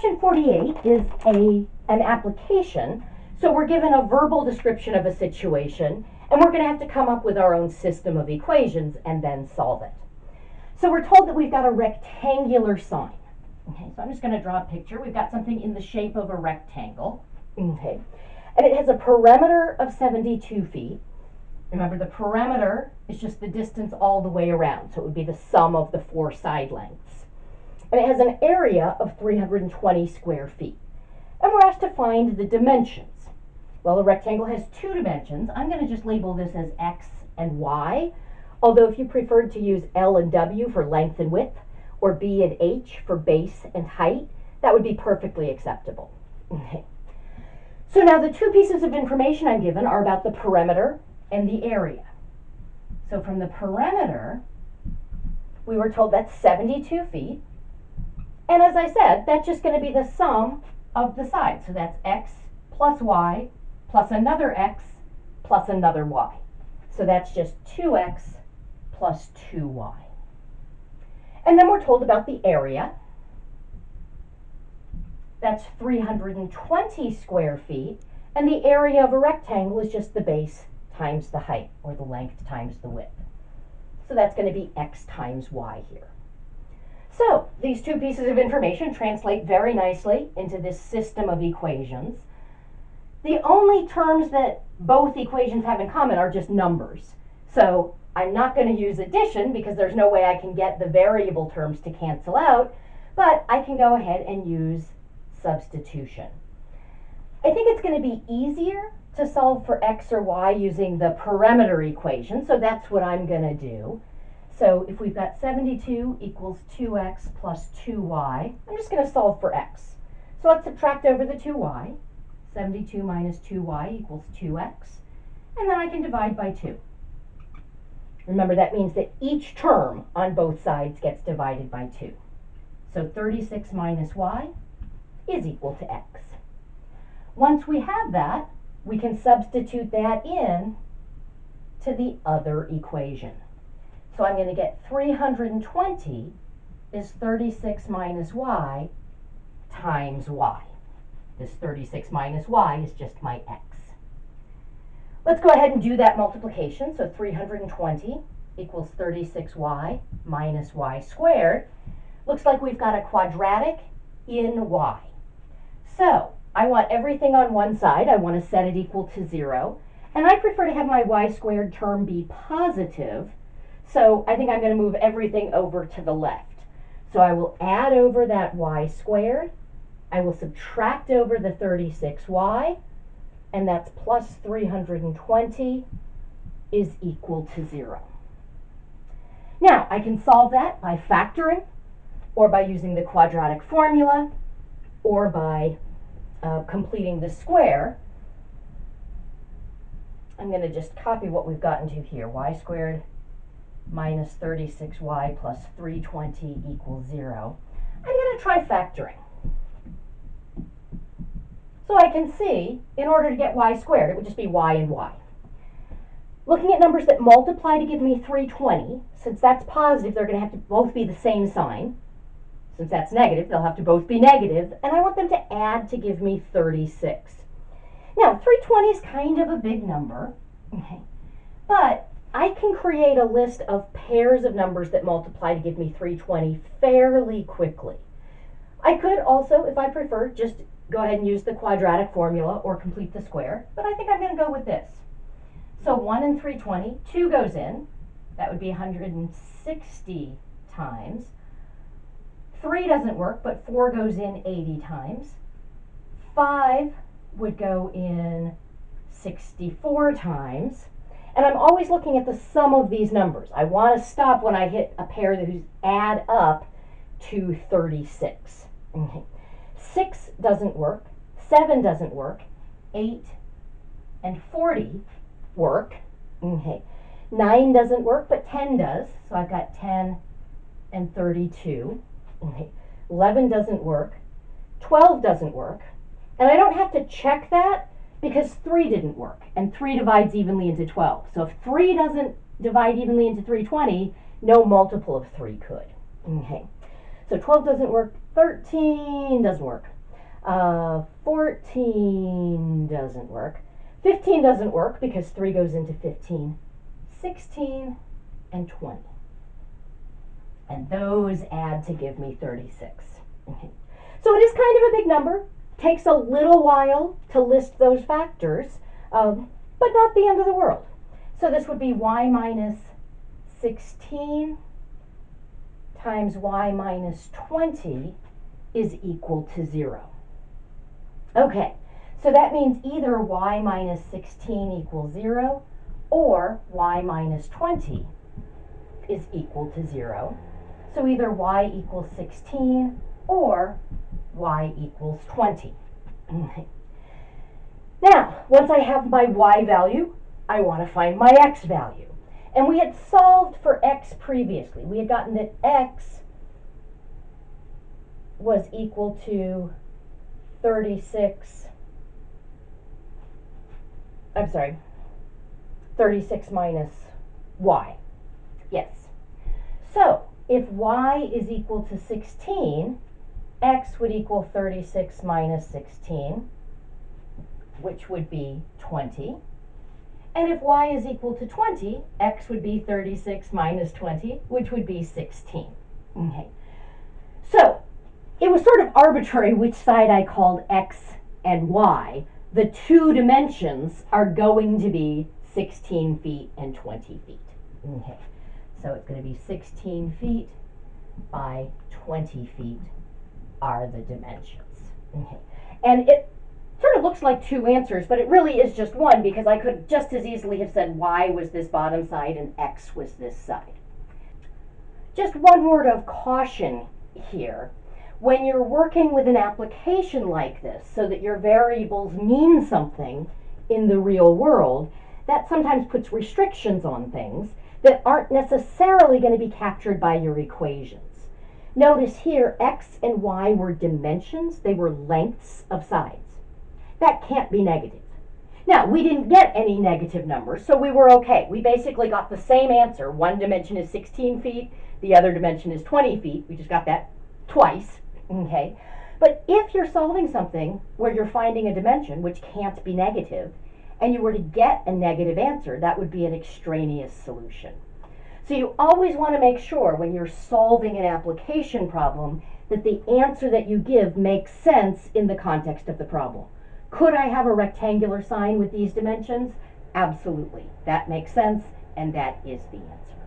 question 48 is an application. So we're given a verbal description of a situation, and we're going to have to come up with our own system of equations and then solve it. So we're told that we've got a rectangular sign. Okay, so I'm just going to draw a picture. We've got something in the shape of a rectangle. Okay, and it has a perimeter of 72 feet. Remember, the perimeter is just the distance all the way around, so it would be the sum of the four side lengths. And it has an area of 320 square feet. And we're asked to find the dimensions. Well, a rectangle has two dimensions. I'm going to just label this as x and y, although if you preferred to use L and W for length and width, or B and H for base and height, that would be perfectly acceptable. Okay. So now the two pieces of information I'm given are about the perimeter and the area. So from the perimeter, we were told that's 72 feet. And as I said, that's just going to be the sum of the sides. So that's x plus y plus another x plus another y. So that's just 2x plus 2y. And then we're told about the area. That's 320 square feet. And the area of a rectangle is just the base times the height, or the length times the width. So that's going to be x times y here. So these two pieces of information translate very nicely into this system of equations. The only terms that both equations have in common are just numbers. So I'm not going to use addition because there's no way I can get the variable terms to cancel out, but I can go ahead and use substitution. I think it's going to be easier to solve for x or y using the perimeter equation, so that's what I'm going to do. So if we've got 72 equals 2x plus 2y, I'm just going to solve for x. So let's subtract over the 2y. 72 minus 2y equals 2x. And then I can divide by 2. Remember, that means that each term on both sides gets divided by 2. So 36 minus y is equal to x. Once we have that, we can substitute that in to the other equation. So I'm going to get 320 is 36 minus y times y. This 36 minus y is just my x. Let's go ahead and do that multiplication. So 320 equals 36y minus y squared. Looks like we've got a quadratic in y. So I want everything on one side. I want to set it equal to 0. And I prefer to have my y squared term be positive. So I think I'm going to move everything over to the left. So I will add over that y squared. I will subtract over the 36y. And that's plus 320 is equal to 0. Now, I can solve that by factoring, or by using the quadratic formula, or by completing the square. I'm going to just copy what we've gotten to here. Y squared minus 36y plus 320 equals 0. I'm going to try factoring. So I can see, in order to get y squared, it would just be y and y. Looking at numbers that multiply to give me 320, since that's positive, they're going to have to both be the same sign. Since that's negative, they'll have to both be negative, and I want them to add to give me 36. Now, 320 is kind of a big number, okay, but I can create a list of pairs of numbers that multiply to give me 320 fairly quickly. I could also, if I prefer, just go ahead and use the quadratic formula or complete the square, but I think I'm going to go with this. So 1 and 320, 2 goes in, that would be 160 times. 3 doesn't work, but 4 goes in 80 times. 5 would go in 64 times. And I'm always looking at the sum of these numbers. I want to stop when I hit a pair that add up to 36. Okay. 6 doesn't work. 7 doesn't work. 8 and 40 work. Okay. 9 doesn't work, but 10 does. So I've got 10 and 32. Okay. 11 doesn't work. 12 doesn't work. And I don't have to check that because 3 didn't work. And 3 divides evenly into 12. So if 3 doesn't divide evenly into 320, no multiple of 3 could. Okay. So 12 doesn't work, 13 doesn't work, 14 doesn't work, 15 doesn't work because 3 goes into 15, 16, and 20. And those add to give me 36. So it is kind of a big number. Takes a little while to list those factors, but not the end of the world. So this would be y minus 16 times y minus 20 is equal to 0. Okay, so that means either y minus 16 equals 0 or y minus 20 is equal to 0. So either y equals 16 or y equals 20. Now, once I have my y value, I want to find my x value. And we had solved for x previously. We had gotten that x was equal to 36 minus y. Yes. So, if y is equal to 16, x would equal 36 minus 16, which would be 20. And if y is equal to 20, x would be 36 minus 20, which would be 16. Okay. So, it was sort of arbitrary which side I called x and y. The two dimensions are going to be 16 feet and 20 feet. Okay. So it's going to be 16 feet by 20 feet are the dimensions. Okay. And it sort of looks like two answers, but it really is just one, because I could just as easily have said y was this bottom side and x was this side. Just one word of caution here. When you're working with an application like this, so that your variables mean something in the real world, that sometimes puts restrictions on things that aren't necessarily going to be captured by your equations. Notice here, x and y were dimensions. They were lengths of sides. That can't be negative. Now, we didn't get any negative numbers, so we were okay. We basically got the same answer. One dimension is 16 feet, the other dimension is 20 feet. We just got that twice, okay? But if you're solving something where you're finding a dimension which can't be negative, and you were to get a negative answer, that would be an extraneous solution. So you always want to make sure when you're solving an application problem that the answer that you give makes sense in the context of the problem. Could I have a rectangular sign with these dimensions? Absolutely. That makes sense, and that is the answer.